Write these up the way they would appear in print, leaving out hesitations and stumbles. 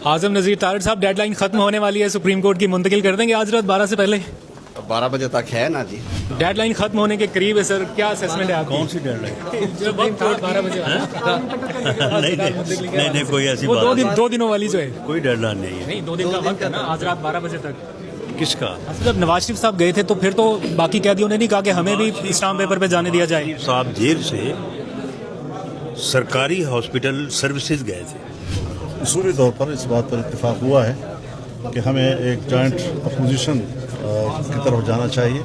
आजम नज़ीर तारड़ साहब, डेडलाइन खत्म होने वाली है, सुप्रीम कोर्ट की मुंतकिल कर देंगे आज रात 12 से पहले। 12 बजे तक है ना जी। डेडलाइन खत्म होने के करीब है सर, क्या असेसमेंट है आपकी? कौन सी डेडलाइन? जो वक्त था 12 बजे वाला। नहीं कोई ऐसी वो बात दो दिनों वाली जो है। कोई डेडलाइन नहीं है। नहीं, 2 दिन का वक्त है ना, आज रात 12 बजे तक। किसका? जब नवाज शरीफ साहब गए थे तो फिर तो बाकी कैदियों ने नहीं कहा कि हमें भी स्टाम्प पेपर पे जाने दिया जाए। साहब जेल से सरकारी हॉस्पिटल सर्विसेज गए थे। उसूली तौर पर इस बात पर इत्तेफाक हुआ है कि हमें एक जॉइंट अपोजिशन की तरफ जाना चाहिए।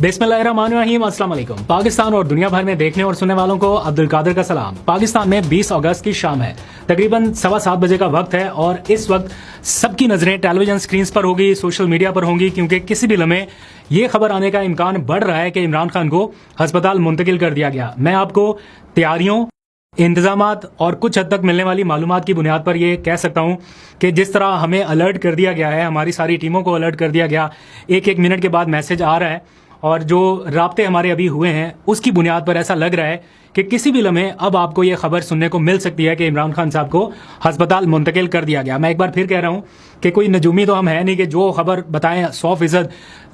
बिस्मिल्लाहिर्रहमानिर्रहीम, अस्सलाम वालेकुम। पाकिस्तान और दुनिया भर में देखने और सुनने वालों को अब्दुल कादिर का सलाम। पाकिस्तान में 20 अगस्त की शाम है, तकरीबन 7:15 बजे का वक्त है और इस वक्त सबकी नजरें टेलीविजन स्क्रीन पर होगी, सोशल मीडिया पर होंगी, क्योंकि किसी भी लम्हे ये खबर आने का इम्कान बढ़ रहा है कि इमरान खान को अस्पताल मुंतकिल कर दिया गया। मैं आपको तैयारियों, इंतजामात और कुछ हद तक मिलने वाली मालूमात की बुनियाद पर यह कह सकता हूं कि जिस तरह हमें अलर्ट कर दिया गया है, हमारी सारी टीमों को अलर्ट कर दिया गया, एक मिनट के बाद मैसेज आ रहा है और जो राब्ते हमारे अभी हुए हैं उसकी बुनियाद पर ऐसा लग रहा है कि किसी भी लम्हे अब आपको ये खबर सुनने को मिल सकती है कि इमरान खान साहब को अस्पताल मुंतकिल कर दिया गया। मैं एक बार फिर कह रहा हूं कि कोई नजूमी तो हम है नहीं कि जो खबर बताएं 100%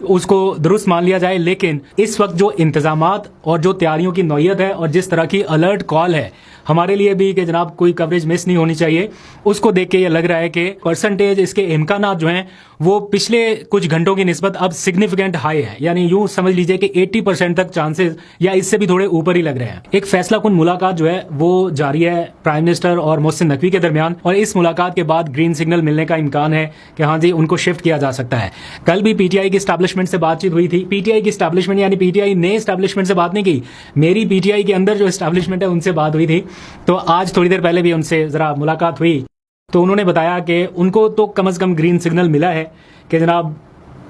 उसको दुरुस्त मान लिया जाए, लेकिन इस वक्त जो इंतजामात और जो तैयारियों की नौयत है और जिस तरह की अलर्ट कॉल है हमारे लिए भी कि जनाब कोई कवरेज मिस नहीं होनी चाहिए, उसको देख के ये लग रहा है कि परसेंटेज, इसके इम्कानात जो हैं वो पिछले कुछ घंटों की निस्बत अब सिग्निफिकेंट हाई है। यानी यूं समझ लीजिए कि 80% तक चांसेस या इससे भी थोड़े ऊपर ही लग रहे हैं। एक फैसला कुन मुलाकात जो है वो जारी है प्राइम मिनिस्टर और मोहसिन नकवी के दरमियान, और इस मुलाकात के बाद ग्रीन सिग्नल मिलने का इम्कान है कि हाँ जी उनको शिफ्ट किया जा सकता है। कल भी पीटीआई की एस्टैब्लिशमेंट से बातचीत हुई थी। पीटीआई की एस्टैब्लिशमेंट यानी पीटीआई ने एस्टैब्लिशमेंट से बात नहीं की, मेरी पीटीआई के अंदर जो एस्टैब्लिशमेंट है उनसे बात हुई थी। तो आज थोड़ी देर पहले भी उनसे जरा मुलाकात हुई तो उन्होंने बताया कि उनको तो कम से कम ग्रीन सिग्नल मिला है कि जनाब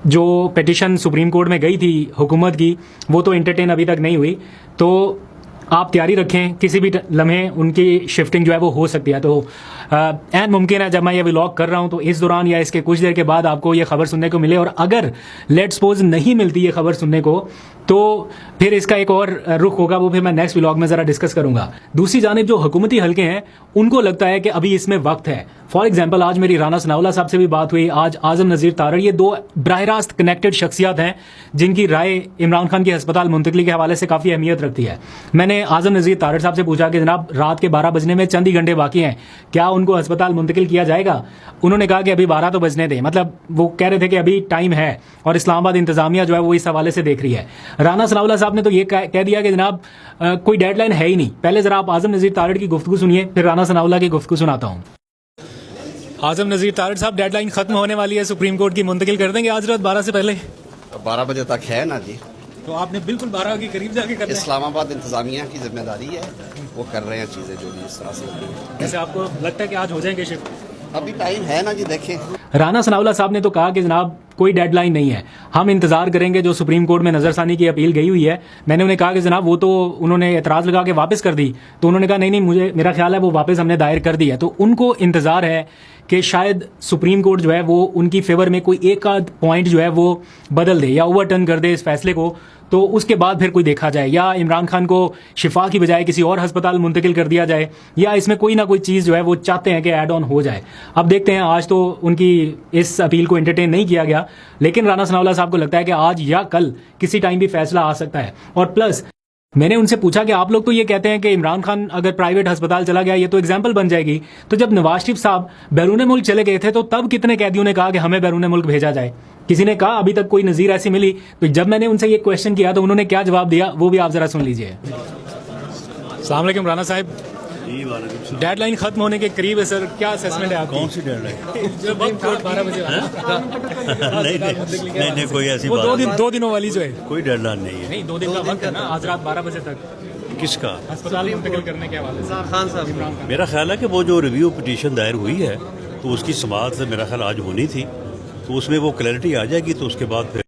जो पिटीशन सुप्रीम कोर्ट में गई थी हुकूमत की वो तो एंटरटेन अभी तक नहीं हुई, तो आप तैयारी रखें, किसी भी लम्हे उनकी शिफ्टिंग जो है वो हो सकती है। तो एन मुमकिन है जब मैं ये व्लॉग कर रहा हूं तो इस दौरान या इसके कुछ देर के बाद आपको ये खबर सुनने को मिले, और अगर लेट्स सपोज नहीं मिलती ये खबर सुनने को तो फिर इसका एक और रुख होगा, वो फिर मैं नेक्स्ट व्लॉग में जरा डिस्कस करूंगा। दूसरी जानिब जो हुकूमती हल्के हैं उनको लगता है कि अभी इसमें वक्त है। फॉर एग्जाम्पल आज मेरी राना सनाउल्लाह साहब से भी बात हुई, आज आजम नज़ीर तारड़, ये 2 बराह रास्त कनेक्टेड शख्सियात हैं जिनकी राय इमरान खान की अस्पताल मुंतकली के हवाले से काफ़ी अहमियत रखती है। मैंने आजम नज़ीर तारड़ साहब से पूछा कि जनाब रात के 12 बजने में चंद ही घंटे बाकी हैं, क्या उनको अस्पताल मुंतकिल किया जाएगा? उन्होंने कहा कि अभी 12 तो बजने दें, मतलब वो कह रहे थे कि अभी टाइम है और इस्लामाबाद इंतजामिया जो है वो इस हवाले से देख रही है। राना सनाउल्लाह साहब ने तो ये कह दिया कि जनाब कोई डेडलाइन है ही नहीं। पहले जरा आप आजम नज़ीर तारड़ की गुफ्तगू सुनिए, फिर राना सनाउल्लाह की गुफ्तगू सुनाता हूँ। आजम नज़ीर तारड़ साहब, डेडलाइन खत्म होने वाली है, सुप्रीम कोर्ट की मुंतकिल कर देंगे आज रात 12 से पहले। 12 बजे तक है ना जी। तो आपने बिल्कुल 12 के करीब जाके करना है। इस्लामाबाद इंतजामिया की जिम्मेदारी है, वो कर रहे हैं चीजें जो भी इस तरह से होती हैं। जैसे आपको लगता है कि आज हो जाएंगे शिफ्ट? अभी टाइम है ना जी, देखें। राना सनाउल्लाह साहब ने तो कहा कि जनाब कोई डेडलाइन नहीं है, हम इंतजार करेंगे। जो सुप्रीम कोर्ट में नजरसानी की अपील गई हुई है, मैंने उन्हें कहा कि जनाब वो तो उन्होंने एतराज लगा के वापस कर दी, तो उन्होंने कहा नहीं मुझे मेरा ख्याल है वो वापस हमने दायर कर दी है। तो उनको इंतजार है कि शायद सुप्रीम कोर्ट जो है वो उनकी फेवर में कोई एक आध पॉइंट जो है वो बदल दे या ओवरटर्न कर दे इस फैसले को, तो उसके बाद फिर कोई देखा जाए, या इमरान खान को शिफा की बजाय किसी और अस्पताल मुंतकिल कर दिया जाए, या इसमें कोई ना कोई चीज़ जो है वो चाहते हैं कि ऐड ऑन हो जाए। अब देखते हैं, आज तो उनकी इस अपील को एंटरटेन नहीं किया गया, लेकिन राना सनाउल्लाह साहब को लगता है कि आज या कल किसी टाइम भी फैसला आ सकता है। और प्लस मैंने उनसे पूछा कि आप लोग तो ये कहते हैं कि इमरान खान अगर प्राइवेट अस्पताल चला गया ये तो एग्जाम्पल बन जाएगी, तो जब नवाज शरीफ साहब बैरून मुल्क चले गए थे तो तब कितने कैदियों ने कहा कि हमें बैरून मुल्क भेजा जाए? किसी ने कहा अभी तक कोई नज़ीर ऐसी मिली? तो जब मैंने उनसे ये क्वेश्चन किया तो उन्होंने क्या जवाब दिया वो भी आप जरा सुन लीजिए। अस्सलाम वालेकुम राना साहब, डेडलाइन खत्म होने के करीब है सर, क्या असेसमेंट है आपकी? कौन सी डेडलाइन? जो वक्त था 12 बजे वाला। नहीं कोई ऐसी वो बात 2 दिनों वाली जो है। कोई डेडलाइन नहीं है। नहीं, 2 दिन का वक्त है ना, आज रात 12 बजे तक किसका? अस्पताल मुंतकिल करने के हवाले से खान साहब। मेरा ख्याल है कि वो जो रिव्यू पिटीशन दायर हुई है तो उसकी समाअत मेरा ख्याल आज होनी थी, तो उसमें वो क्लैरिटी आ जाएगी, तो उसके बाद फिर